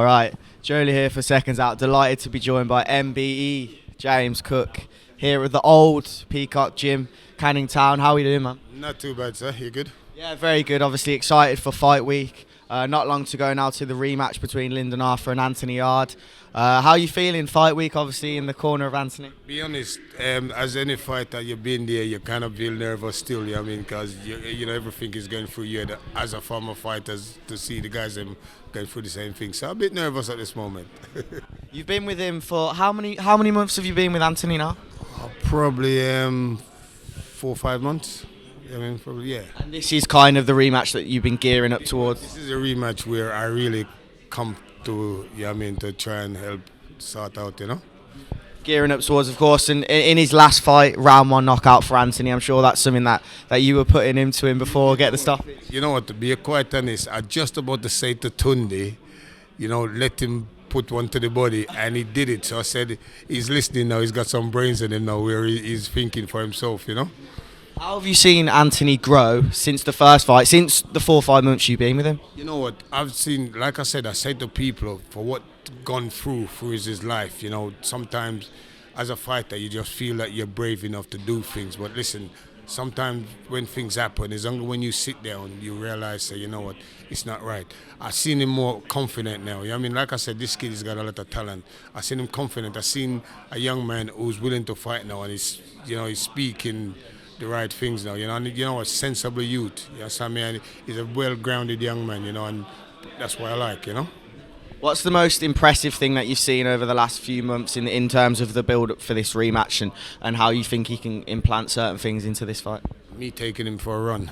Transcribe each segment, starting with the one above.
right, Joe Leigh here for Seconds Out. Delighted to be joined by MBE, James Cook, here at the old Peacock Gym, Canning Town. How are you doing, man? Not too bad, sir. You good? Yeah, very good. Obviously excited for fight week. Not long to go now to the rematch between Lyndon Arthur and Anthony Yarde. How are you feeling fight week, obviously, in the corner of Anthony? Be honest, as any fighter, you've been there, you kind of feel nervous still, you know what I mean? Because, you know, everything is going through you as a former fighter to see the guys going through the same thing. So I'm a bit nervous at this moment. You've been with him for how many months have you been with Anthony now? Probably 4 or 5 months. I mean, probably, yeah. And this is kind of the rematch that you've been gearing up towards? This is a rematch where I really come to, you know what I mean, to try and help sort out, you know? Gearing up towards, of course, and in his last fight, round 1 knockout for Anthony. I'm sure that's something that you were putting into him before get the stoppage. You know what, to be quite honest, I just about to say to Tunde, you know, let him put one to the body, and he did it. So I said, he's listening now, he's got some brains in him now where he's thinking for himself, you know? How have you seen Anthony grow since the first fight, since the 4 or 5 months you've been with him? You know what, I've seen, like I said to people, for what gone through his life, you know, sometimes as a fighter you just feel that you're brave enough to do things, but listen, sometimes when things happen, it's only when you sit down you realize, say, you know what, it's not right. I've seen him more confident now. You know what I mean? Like I said, this kid has got a lot of talent. I've seen him confident. I've seen a young man who's willing to fight now, and he's speaking the right things now, you know, and you know, a sensible youth. Yes, I mean, he's a well-grounded young man, you know, and that's what I like, you know. What's the most impressive thing that you've seen over the last few months in terms of the build-up for this rematch and how you think he can implant certain things into this fight? Me taking him for a run.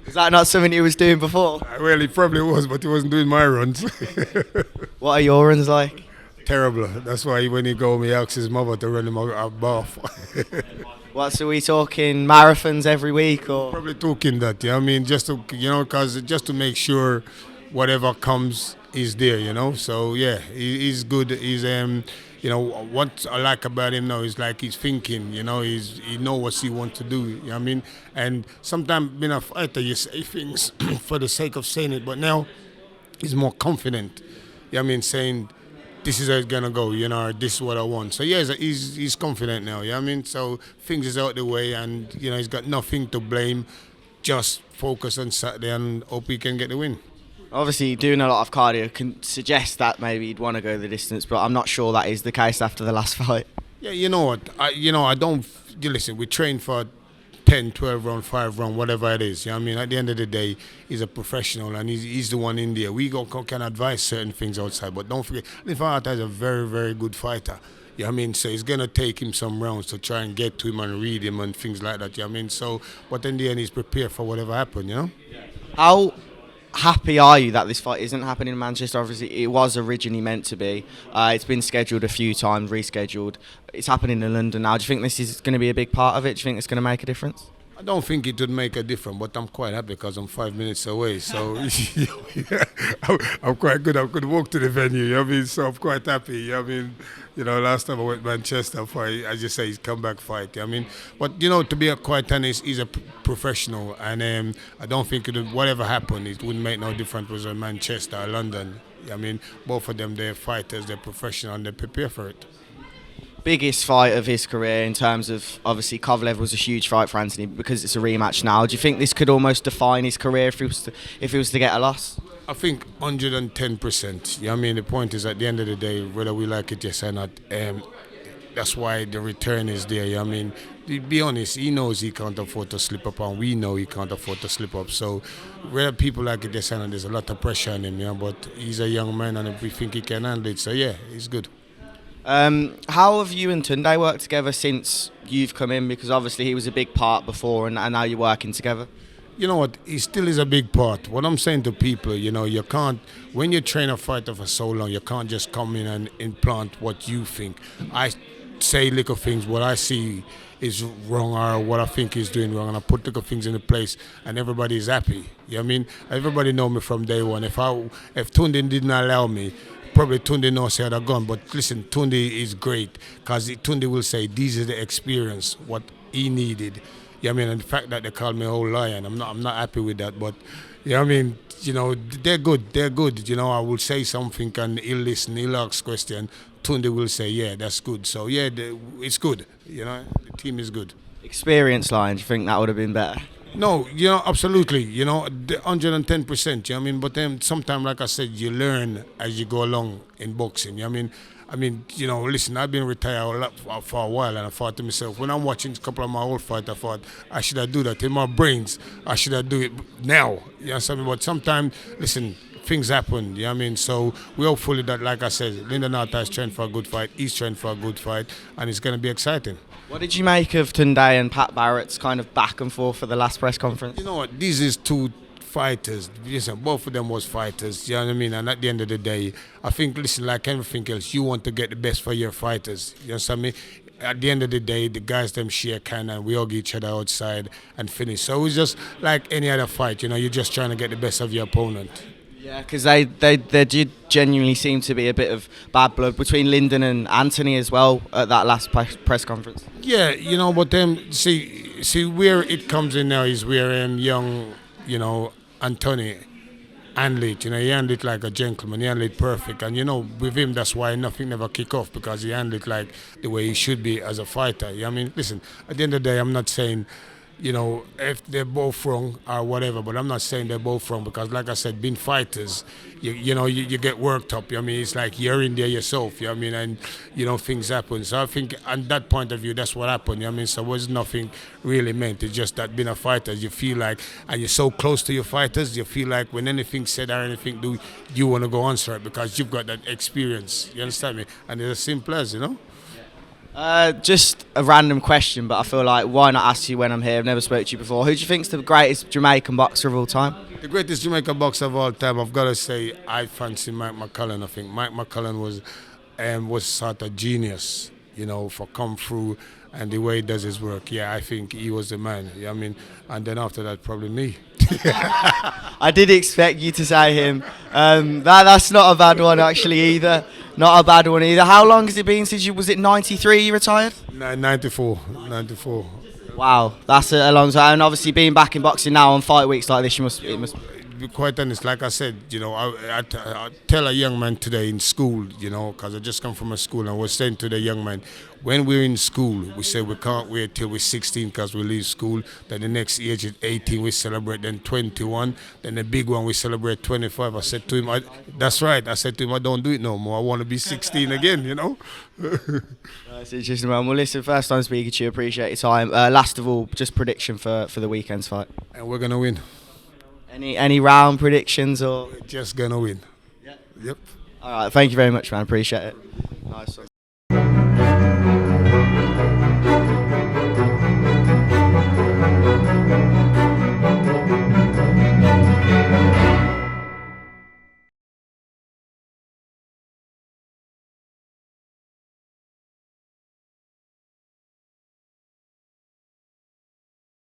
Is that not something he was doing before? Well, he probably was, but he wasn't doing my runs. What are your runs like? Terrible. That's why when he go, he asks his mother to run him a bath. What, so we talking marathons every week, or? Probably talking that, yeah. I mean, just to, you know, cause just to make sure whatever comes is there, you know. So yeah, he's good. He's you know, what I like about him now is like he's thinking, you know, he know what he wants to do. You know what I mean? And sometimes being a fighter, you say things for the sake of saying it, but now he's more confident. You know what I mean? Saying, this is how it's gonna go, you know, or this is what I want. So yeah, he's confident now, you know what I mean? So things is out the way, and you know, he's got nothing to blame. Just focus on Saturday and hope he can get the win. Obviously, doing a lot of cardio can suggest that maybe he'd want to go the distance, but I'm not sure that is the case after the last fight. Yeah, you know what? I don't. Listen, we train for 10, 12 round, 5 round, whatever it is. You know what I mean? At the end of the day, he's a professional and he's the one in there. We can advise certain things outside, but don't forget, Lyndon Arthur is a very, very good fighter. You know what I mean? So it's going to take him some rounds to try and get to him and read him and things like that. You know what I mean? So, but in the end, he's prepared for whatever happens, you know? How happy are you that this fight isn't happening in Manchester? Obviously, it was originally meant to be. It's been scheduled a few times, rescheduled. It's happening in London now. Do you think this is going to be a big part of it? Do you think it's going to make a difference? I don't think it would make a difference, but I'm quite happy because I'm 5 minutes away. So yeah, I'm quite good. I could walk to the venue. You know what I mean? So I'm quite happy. You know what I mean? You know, last time I went to Manchester fight, as you say, he's come back fight. You know what I mean? But you know, to be quite honest, he's a professional, and I don't think whatever happened, it wouldn't make no difference whether Manchester or London. You know what I mean? Both of them, they're fighters, they're professional, and they prepare for it. Biggest fight of his career in terms of, obviously, Kovalev was a huge fight for Anthony because it's a rematch now. Do you think this could almost define his career if he was to get a loss? I think 110%. You know what I mean? The point is, at the end of the day, whether we like it, yes or not, that's why the return is there. You know what I mean? To be honest, he knows he can't afford to slip up, and we know he can't afford to slip up. So whether people like it, yes or not, there's a lot of pressure on him, you know, but he's a young man, and we think he can handle it. So yeah, he's good. How have you and Tunde worked together since you've come in? Because obviously he was a big part before, and now you're working together. You know what, he still is a big part. What I'm saying to people, you know, you can't, when you train a fighter for so long, you can't just come in and implant what you think. I say little things, what I see is wrong or what I think he's doing wrong, and I put little things into place, and everybody's happy. You know what I mean? Everybody know me from day one. If Tunde didn't allow me, probably Tunde knows he had a gun, but listen, Tunde is great because Tunde will say, these are the experience, what he needed. You know what I mean? And the fact that they call me old lion, I'm not happy with that, but you know what I mean? you know, they're good. They're good. You know, I will say something and he'll listen. He'll ask question. Tunde will say, yeah, that's good. So yeah, it's good. You know, the team is good. Experience line, do you think that would have been better? No, you know, absolutely. You know, 110%. You know what I mean? But then sometimes, like I said, you learn as you go along in boxing. You know what I mean? I mean, you know, listen, I've been retired for a while, and I thought to myself, when I'm watching a couple of my old fights, I thought, I should have do that in my brains. I should have do it now. You know what I mean? But sometimes, listen, things happen, you know what I mean? So we hopefully that, like I said, Lyndon Arthur is trained for a good fight, he's trained for a good fight, and it's going to be exciting. What did you make of Tunde and Pat Barrett's kind of back and forth for the last press conference? You know what? These is two fighters. Listen, both of them was fighters. You know what I mean? And at the end of the day, I think, listen, like everything else, you want to get the best for your fighters. You know what I mean? At the end of the day, the guys them share kind and we hug each other outside and finish. So it's just like any other fight. You know, you're just trying to get the best of your opponent. Yeah, because they did genuinely seem to be a bit of bad blood between Lyndon and Anthony as well at that last press conference. Yeah, you know, but then see where it comes in now is where young, you know, Anthony handled it. You know, he handled it like a gentleman. He handled it perfect, and you know, with him, that's why nothing never kick off because he handled it like the way he should be as a fighter. You know what I mean, listen, at the end of the day, I'm not saying, you know, if they're both wrong or whatever, but I'm not saying they're both wrong because, like I said, being fighters, you know, you get worked up. You know what I mean, it's like you're in there yourself. You know what I mean, and you know things happen. So I think, on that point of view, that's what happened. You know what I mean, so it was nothing really meant. It's just that being a fighter, you feel like, and you're so close to your fighters, you feel like when anything said or anything do, you want to go answer it because you've got that experience. You understand me? And it's as simple as, you know. Just a random question, but I feel like why not ask you when I'm here? I've never spoke to you before. Who do you think's the greatest Jamaican boxer of all time? The greatest Jamaican boxer of all time, I've got to say, I fancy Mike McCullen. I think Mike McCullen was sort of genius, you know, for come through and the way he does his work. Yeah, I think he was the man. Yeah, I mean, and then after that, probably me. I did expect you to say him. That's not a bad one actually either. Not a bad one either. How long has it been since was it 93 you retired? 94. Wow, that's a long time. And obviously being back in boxing now on fight weeks like this, it must. Be quite honest, like I said, you know, I tell a young man today in school, you know, because I just come from a school, and I was saying to the young man, when we're in school, we say we can't wait till we're 16 because we leave school. Then the next age is 18, we celebrate. Then 21, then the big one we celebrate 25. I said to him, that's right. I said to him, I don't do it no more. I want to be 16 again, you know. That's interesting, man. Well, listen, first time speaking to you, appreciate your time. Last of all, just prediction for the weekend's fight. And we're gonna win. Any round predictions or? We're just gonna win. Yeah. Yep. All right, thank you very much, man. Appreciate it. Nice one.